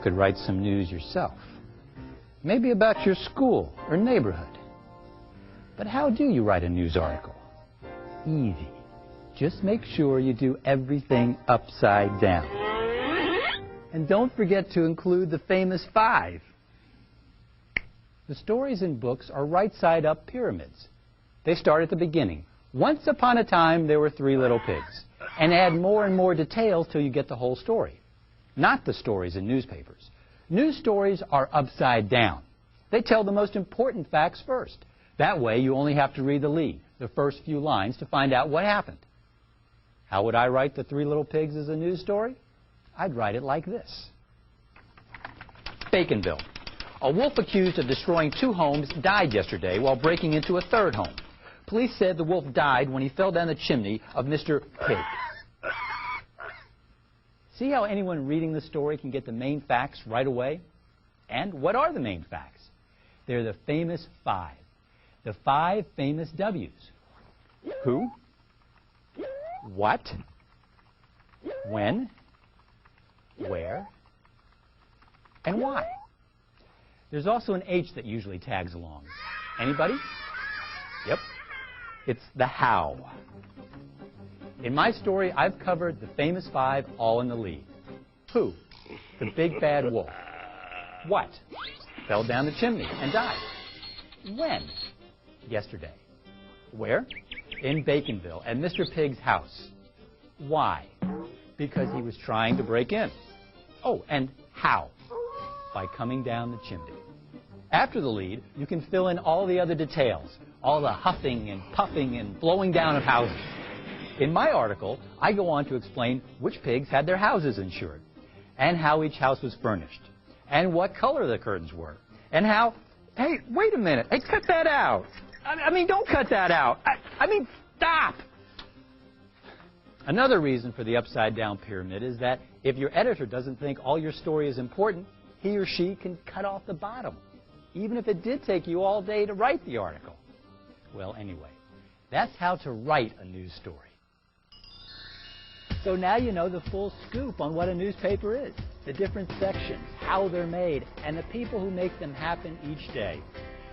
could write some news yourself. Maybe about your school or neighborhood. But how do you write a news article? Easy. Just make sure you do everything upside down. And don't forget to include the famous 5. The stories in books are right-side-up pyramids. They start at the beginning. Once upon a time, there were 3 little pigs. And add more and more details till you get the whole story. Not the stories in newspapers. News stories are upside down. They tell the most important facts first. That way, you only have to read the lead, the first few lines, to find out what happened. How would I write the 3 little pigs as a news story? I'd write it like this. Baconville. A wolf accused of destroying 2 homes died yesterday while breaking into a 3rd home. Police said the wolf died when he fell down the chimney of Mr. Pig. See how anyone reading the story can get the main facts right away? And what are the main facts? They're the famous 5. The 5 famous W's. Who? What? When? Where? And why? There's also an H that usually tags along. Anybody? Yep. It's the how. In my story, I've covered the famous 5 all in the lead. Who? The big bad wolf. What? Fell down the chimney and died. When? Yesterday. Where? In Baconville, at Mr. Pig's house. Why? Because he was trying to break in. Oh, and how? By coming down the chimney. After the lead, you can fill in all the other details, all the huffing and puffing and blowing down of houses. In my article, I go on to explain which pigs had their houses insured, and how each house was furnished, and what color the curtains were, and how... Hey, wait a minute. Hey, cut that out. I mean, don't cut that out. I mean, stop. Another reason for the upside-down pyramid is that if your editor doesn't think all your story is important, he or she can cut off the bottom, even if it did take you all day to write the article. Well, anyway, that's how to write a news story. So now you know the full scoop on what a newspaper is, the different sections, how they're made, and the people who make them happen each day.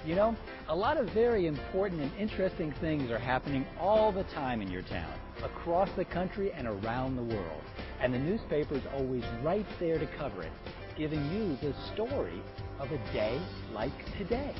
You know, a lot of very important and interesting things are happening all the time in your town, across the country and around the world. And the newspaper's always right there to cover it, giving you the story of a day like today.